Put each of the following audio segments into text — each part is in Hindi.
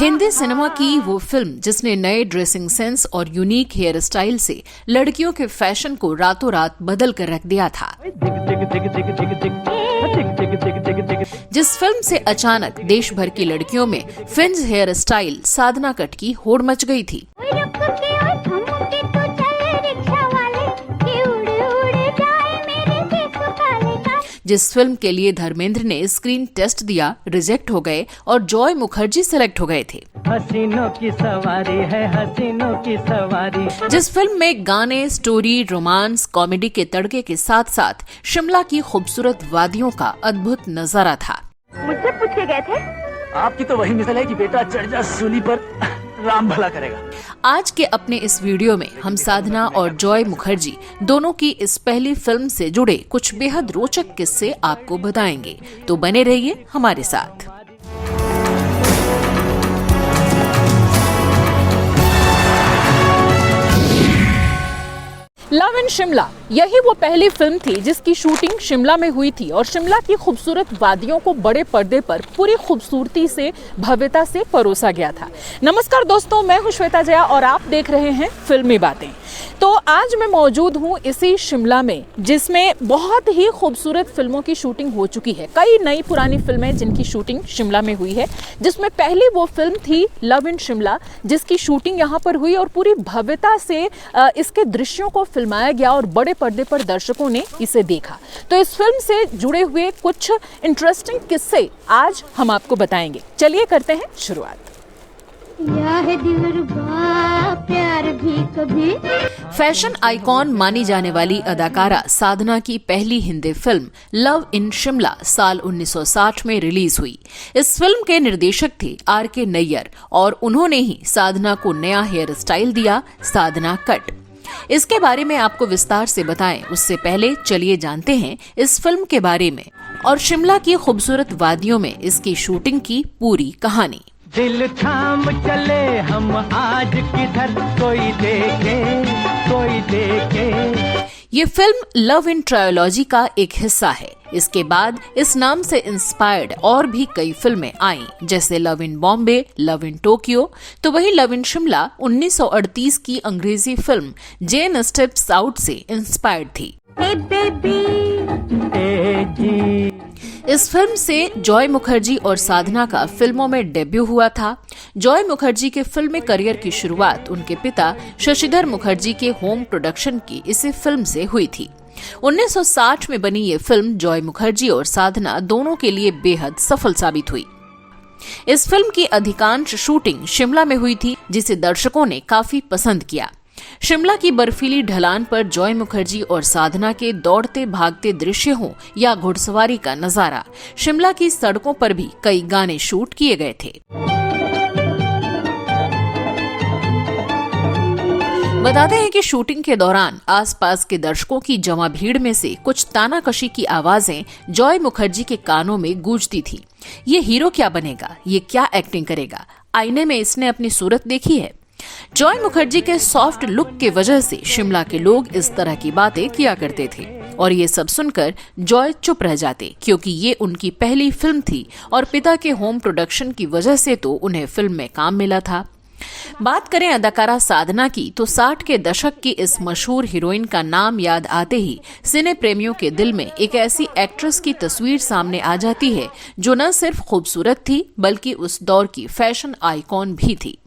हिंदी सिनेमा की वो फिल्म जिसने नए ड्रेसिंग सेंस और यूनिक हेयर स्टाइल से लड़कियों के फैशन को रातों रात बदल कर रख दिया था। जिस फिल्म से अचानक देश भर की लड़कियों में फ्रिंज हेयर स्टाइल साधना कट की होड़ मच गई थी। जिस फिल्म के लिए धर्मेंद्र ने स्क्रीन टेस्ट दिया, रिजेक्ट हो गए और जॉय मुखर्जी सेलेक्ट हो गए थे। हसीनों की सवारी है, हसीनों की सवारी। जिस फिल्म में गाने, स्टोरी, रोमांस, कॉमेडी के तड़के के साथ साथ शिमला की खूबसूरत वादियों का अद्भुत नजारा था। मुझसे पूछ के गए थे? आपकी तो वही मिसाल है कि बेटा चढ़ जा सूली पर, राम भला करेगा। आज के अपने इस वीडियो में हम साधना और जॉय मुखर्जी दोनों की इस पहली फिल्म से जुड़े कुछ बेहद रोचक किस्से आपको बताएंगे, तो बने रहिए हमारे साथ। लव इन शिमला, यही वो पहली फिल्म थी जिसकी शूटिंग शिमला में हुई थी और शिमला की खूबसूरत वादियों को बड़े पर्दे पर पूरी खूबसूरती से, भव्यता से परोसा गया था। नमस्कार दोस्तों, मैं हूं श्वेता जया और आप देख रहे हैं फिल्मी बातें। तो आज मैं मौजूद हूं इसी शिमला में जिसमें बहुत ही खूबसूरत फिल्मों की शूटिंग हो चुकी है। कई नई पुरानी फिल्में जिनकी शूटिंग शिमला में हुई है, जिसमें पहली वो फिल्म थी लव इन शिमला जिसकी शूटिंग यहाँ पर हुई और पूरी भव्यता से इसके दृश्यों को फिल्माया गया और बड़े पर्दे पर दर्शकों ने इसे देखा। तो इस फिल्म से जुड़े हुए कुछ इंटरेस्टिंग किस्से आज हम आपको बताएंगे। चलिए करते हैं शुरुआत। प्यार भी कभी। फैशन आइकॉन मानी जाने वाली अदाकारा साधना की पहली Hindi film love in Shimla साल 1960 में रिलीज हुई। इस फिल्म के निर्देशक थे R.K. नैयर और उन्होंने ही साधना को नया हेयर स्टाइल दिया, साधना कट। इसके बारे में आपको विस्तार से बताएं उससे पहले चलिए जानते हैं इस फिल्म के बारे में और शिमला की खूबसूरत वादियों में इसकी शूटिंग की पूरी कहानी। दिल थाम चले हम आज किधर, कोई देखे कोई देखे। ये फिल्म लव इन ट्रायोलॉजी का एक हिस्सा है। इसके बाद इस नाम से इंस्पायर्ड और भी कई फिल्में आईं, जैसे love in Bombay, love in Tokyo. तो वही लव इन शिमला 1938 की अंग्रेजी फिल्म जेन स्टेप्स आउट से इंस्पायर्ड थी। Hey baby, इस फिल्म से जॉय मुखर्जी और साधना का फिल्मों में डेब्यू हुआ था। जॉय मुखर्जी के फिल्मी करियर की शुरुआत उनके पिता शशिधर मुखर्जी के होम प्रोडक्शन की इसी फिल्म से हुई थी। 1960 में बनी ये फिल्म जॉय मुखर्जी और साधना दोनों के लिए बेहद सफल साबित हुई। इस फिल्म की अधिकांश शूटिंग शिमला में हुई थी, जिसे दर्शकों ने काफी पसंद किया। शिमला की बर्फीली ढलान पर जॉय मुखर्जी और साधना के दौड़ते भागते दृश्य हों या घुड़सवारी का नजारा, शिमला की सड़कों पर भी कई गाने शूट किए गए थे। बताते हैं कि शूटिंग के दौरान आसपास के दर्शकों की जमा भीड़ में से कुछ तानाकशी की आवाजें जॉय मुखर्जी के कानों में गूंजती थी। ये हीरो क्या बनेगा, ये क्या एक्टिंग करेगा, आईने में इसने अपनी सूरत देखी है। जॉय मुखर्जी के सॉफ्ट लुक के वजह से शिमला के लोग इस तरह की बातें किया करते थे और ये सब सुनकर जॉय चुप रह जाते, क्योंकि ये उनकी पहली फिल्म थी और पिता के होम प्रोडक्शन की वजह से तो उन्हें फिल्म में काम मिला था। बात करें अदाकारा साधना की, तो 60 के दशक की इस मशहूर हीरोइन का नाम याद आते ही सिने प्रेमियों के दिल में एक ऐसी एक्ट्रेस की तस्वीर सामने आ जाती है जो न सिर्फ खूबसूरत थी बल्कि उस दौर की फैशन आइकॉन भी थी।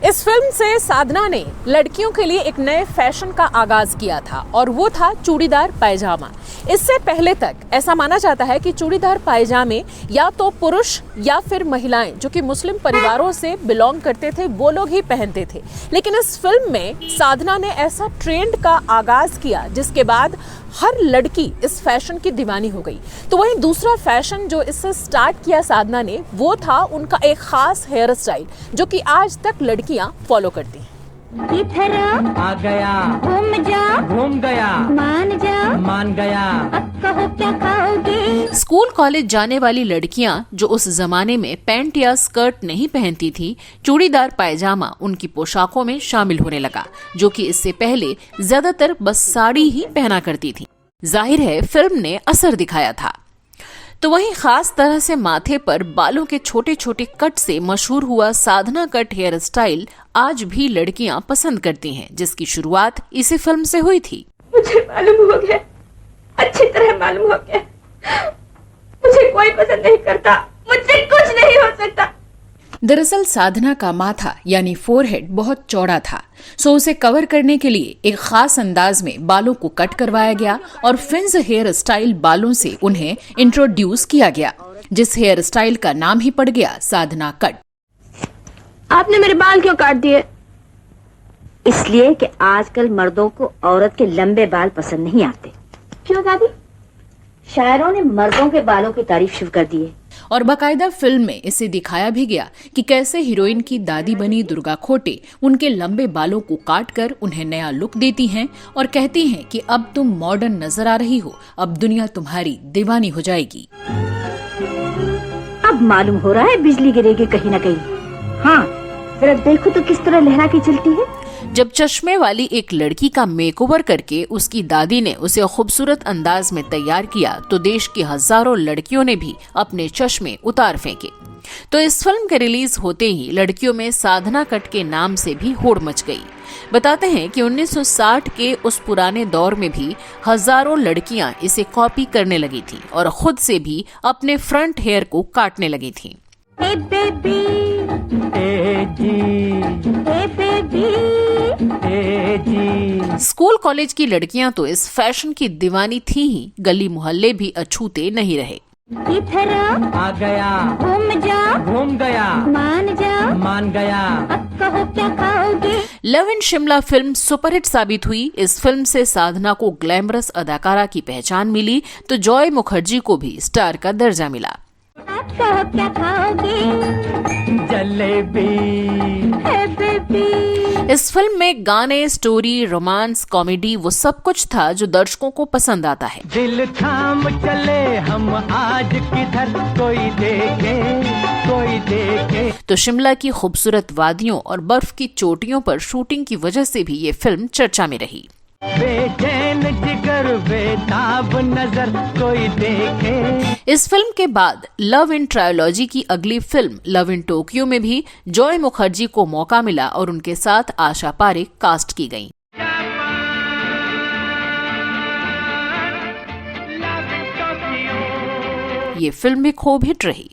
इस फिल्म से साधना ने लड़कियों के लिए एक नए फैशन का आगाज किया था और वो था चूड़ीदार पायजामा। इससे पहले तक ऐसा माना जाता है कि चूड़ीदार पायजामे या तो पुरुष या फिर महिलाएं जो कि मुस्लिम परिवारों से बिलोंग करते थे वो लोग ही पहनते थे, लेकिन इस फिल्म में साधना ने ऐसा ट्रेंड का आगाज किया जिसके बाद हर लड़की इस फैशन की दीवानी हो गई। तो वहीं दूसरा फैशन जो इससे स्टार्ट किया साधना ने, वो था उनका एक खास हेयर स्टाइल जो कि आज तक लड़कियां फॉलो करती हैं। इधर आ गया, घूम गया, मान गया, अब कहो क्या खाओगे। स्कूल कॉलेज जाने वाली लड़कियां जो उस जमाने में पैंट या स्कर्ट नहीं पहनती थी, चूड़ीदार पायजामा उनकी पोशाकों में शामिल होने लगा, जो कि इससे पहले ज्यादातर बस साड़ी ही पहना करती थी। जाहिर है फिल्म ने असर दिखाया था। तो वहीं खास तरह से माथे पर बालों के छोटे छोटे कट से मशहूर हुआ साधना कट हेयर स्टाइल आज भी लड़कियां पसंद करती हैं, जिसकी शुरुआत इसी फिल्म से हुई थी। मुझे मालूम हो गया, अच्छी तरह मालूम हो गया, मुझे कोई पसंद नहीं करता, मुझसे कुछ नहीं हो सकता। दरअसल साधना का माथा यानी फोरहेड बहुत चौड़ा था, सो उसे कवर करने के लिए एक खास अंदाज में बालों को कट करवाया गया और फ्रिंज हेयर स्टाइल बालों से उन्हें इंट्रोड्यूस किया गया, जिस हेयर स्टाइल का नाम ही पड़ गया साधना कट। आपने मेरे बाल क्यों काट दिए? इसलिए कि आजकल मर्दों को औरत के लंबे बाल पसंद नहीं आते। क्यों दादी? शायरों ने मर्दों के बालों की तारीफ शुरू कर दी है। और बाकायदा फिल्म में इसे दिखाया भी गया कि कैसे हीरोइन की दादी बनी दुर्गा खोटे उनके लंबे बालों को काटकर उन्हें नया लुक देती हैं और कहती हैं कि अब तुम मॉडर्न नजर आ रही हो, अब दुनिया तुम्हारी दीवानी हो जाएगी। अब मालूम हो रहा है बिजली गिरेगी कहीं न कहीं। हाँ, जरा देखो तो किस तरह लहरा के चलती है। जब चश्मे वाली एक लड़की का मेकओवर करके उसकी दादी ने उसे खूबसूरत अंदाज में तैयार किया तो देश की हजारों लड़कियों ने भी अपने चश्मे उतार फेंके। तो इस फिल्म के रिलीज होते ही लड़कियों में साधना कट के नाम से भी होड़ मच गई। बताते हैं कि 1960 के उस पुराने दौर में भी हजारों लड़कियां इसे कॉपी करने लगी थीं और खुद से भी अपने फ्रंट हेयर को काटने लगी थीं। Hey baby, hey baby, school college की लड़कियां तो इस फैशन की दीवानी थी ही, गली मोहल्ले भी अछूते नहीं रहे। इधर आ गया, घूम गया, मान गया। अब कहो क्या खाओगे? Love in Shimla film superhit साबित हुई। इस फिल्म से साधना को ग्लैमरस अदाकारा की पहचान मिली तो जॉय मुखर्जी को भी स्टार का दर्जा मिला। अब कहो क्या खाओगे? जलेबी। Hey baby, इस फिल्म में गाने, स्टोरी, रोमांस, कॉमेडी वो सब कुछ था जो दर्शकों को पसंद आता है। दिल थाम चले हम आज किधर, कोई देखे, कोई देखे। तो शिमला की खूबसूरत वादियों और बर्फ की चोटियों पर शूटिंग की वजह से भी ये फिल्म चर्चा में रही। बेचैन जिगर, बेताब नजर, कोई देखे। इस फिल्म के बाद लव इन ट्रायोलॉजी की अगली फिल्म लव इन टोक्यो में भी जॉय मुखर्जी को मौका मिला और उनके साथ आशा पारेख कास्ट की गईं। ये फिल्म भी खूब हिट रही।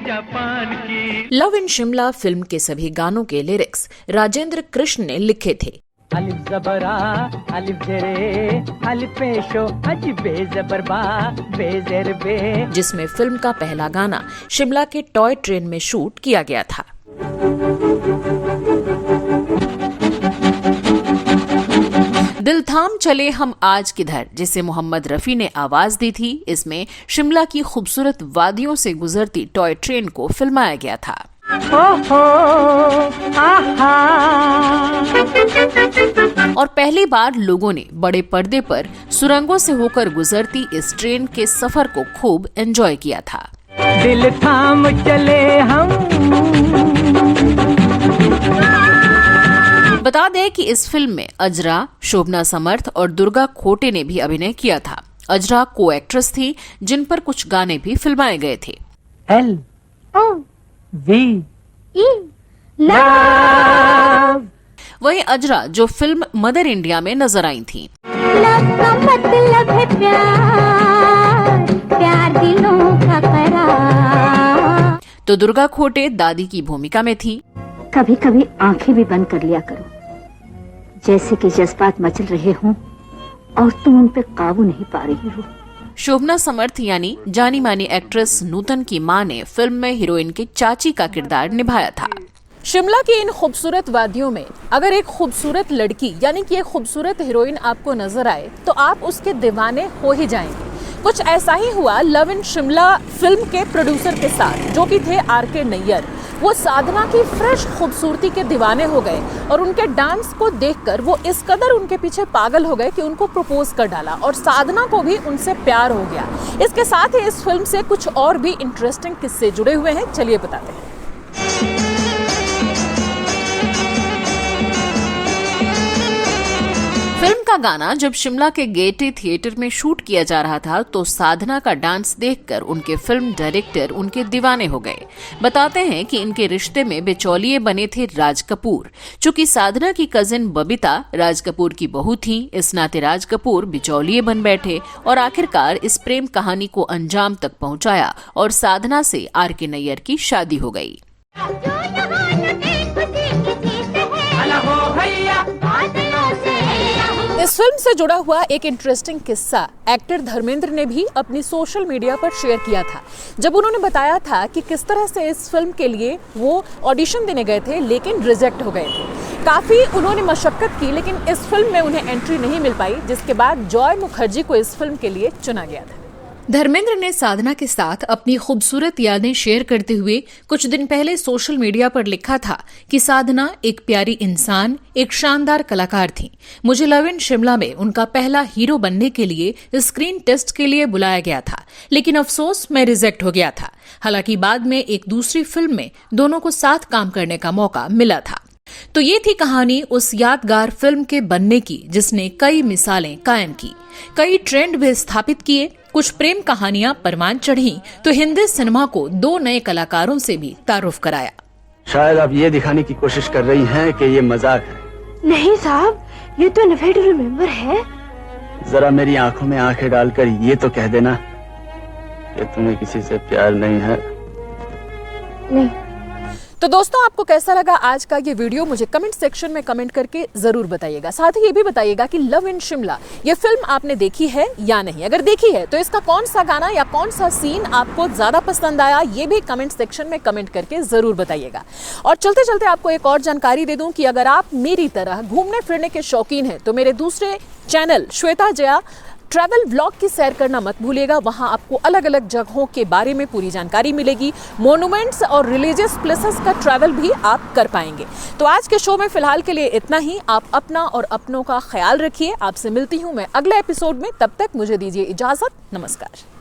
जापान की। लव इन शिमला फिल्म के सभी गानों के लिरिक्स राजेंद्र कृष्ण ने लिखे थे। अलिफ जबरा, अलिफ जेरे, अलिफ पेशो, अज बेजबर बा, बेजेर बे। जिसमें फिल्म का पहला गाना शिमला के टॉय ट्रेन में शूट किया गया था। दिल थाम चले हम आज किधर, जिसे मोहम्मद रफी ने आवाज दी थी, इसमें शिमला की खूबसूरत वादियों से गुजरती टॉय ट्रेन को फिल्माया गया था। और पहली बार लोगों ने बड़े पर्दे पर सुरंगों से होकर गुजरती इस ट्रेन के सफर को खूब एंजॉय किया था। दिल थाम चले हम। बता दें कि इस फिल्म में अजरा, शोभना समर्थ और दुर्गा खोटे ने भी अभिनय किया था। अजरा को एक्ट्रेस थी जिन पर कुछ गाने भी फिल्माए गए थे। LV लव वहीं अजरा जो फिल्म मदर इंडिया में नजर आई थी। लव का मतलब है प्यार, प्यार दिलों का करार। तो दुर्गा खोटे दादी की भूमिका में थी। कभी कभी आंखें भी बंद कर लिया करो, जैसे कि जज्बात मचल रहे हों और तुम उन पे काबू नहीं पा रही हो। शोभना समर्थ यानी जानी मानी एक्ट्रेस नूतन की मां ने फिल्म में हीरोइन के चाची का किरदार निभाया था। शिमला की इन खूबसूरत वादियों में अगर एक खूबसूरत लड़की यानी कि एक खूबसूरत हीरोइन आपको नजर आए तो आप उसके दीवाने हो ही जाएंगे। कुछ ऐसा ही हुआ लव इन शिमला फिल्म के प्रोड्यूसर के साथ, जो कि थे आर.के. नैयर। वो साधना की फ्रेश खूबसूरती के दीवाने हो गए और उनके डांस को देखकर वो इस कदर उनके पीछे पागल हो गए कि उनको प्रपोज कर डाला और साधना को भी उनसे प्यार हो गया। इसके साथ ही इस फिल्म से कुछ और भी इंटरेस्टिंग किस्से जुड़े हुए हैं, चलिए बताते हैं। फिल्म का गाना जब शिमला के गेयटी थिएटर में शूट किया जा रहा था तो साधना का डांस देखकर उनके फिल्म डायरेक्टर उनके दीवाने हो गए। बताते हैं कि इनके रिश्ते में बिचौलिए बने थे राज कपूर। चूंकि साधना की कजिन बबीता राज कपूर की बहू थी, इस नाते राज कपूर बिचौलिए बन बैठे और आखिरकार इस प्रेम कहानी को अंजाम तक पहुंचाया और साधना से आर.के. नैयर की शादी हो गई। इस फिल्म से जुड़ा हुआ एक इंटरेस्टिंग किस्सा एक्टर धर्मेंद्र ने भी अपनी सोशल मीडिया पर शेयर किया था, जब उन्होंने बताया था कि किस तरह से इस फिल्म के लिए वो ऑडिशन देने गए थे लेकिन रिजेक्ट हो गए थे। काफी उन्होंने मशक्कत की लेकिन इस फिल्म में उन्हें एंट्री नहीं मिल पाई, जिसके बाद जॉय मुखर्जी को इस फिल्म के लिए चुना गया था। धर्मेंद्र ने साधना के साथ अपनी खूबसूरत यादें शेयर करते हुए कुछ दिन पहले सोशल मीडिया पर लिखा था कि साधना एक प्यारी इंसान, एक शानदार कलाकार थी। मुझे लव इन शिमला में उनका पहला हीरो बनने के लिए स्क्रीन टेस्ट के लिए बुलाया गया था, लेकिन अफसोस मैं रिजेक्ट हो गया था। हालांकि बाद में एक दूसरी फिल्म में दोनों को साथ काम करने का मौका मिला था। तो ये थी कहानी उस यादगार फिल्म के बनने की जिसने कई मिसालें कायम की, कई ट्रेंड भी स्थापित किए, कुछ प्रेम कहानियां परवान चढ़ी तो हिंदी सिनेमा को दो नए कलाकारों से भी तारुफ कराया। शायद आप ये दिखाने की कोशिश कर रही हैं कि ये मजाक है। नहीं साहब, ये तो नेवर टू रिमेम्बर है। जरा मेरी आंखों में आंखें डालकर ये तो कह देना कि तुम्हें किसी से प्यार नहीं है। नहीं। तो दोस्तों, आपको कैसा लगा आज का ये वीडियो मुझे कमेंट सेक्शन में कमेंट करके जरूर बताइएगा। साथ ही ये भी बताइएगा कि लव इन शिमला ये फिल्म आपने देखी है या नहीं। अगर देखी है तो इसका कौन सा गाना या कौन सा सीन आपको ज्यादा पसंद आया, ये भी कमेंट सेक्शन में कमेंट करके जरूर बताइएगा। और चलते चलते आपको एक और जानकारी दे दूं कि अगर आप मेरी तरह घूमने फिरने के शौकीन हैं तो मेरे दूसरे channel Shweta Jaya travel vlog की सैर करना मत भूलिएगा। वहां आपको अलग अलग जगहों के बारे में पूरी जानकारी मिलेगी। मोन्यूमेंट्स और रिलीजियस प्लेसेस का ट्रैवल भी आप कर पाएंगे। तो आज के शो में फिलहाल के लिए इतना ही। आप अपना और अपनों का ख्याल रखिए। आपसे मिलती हूं मैं अगले एपिसोड में। तब तक मुझे दीजिए इजाजत। नमस्कार।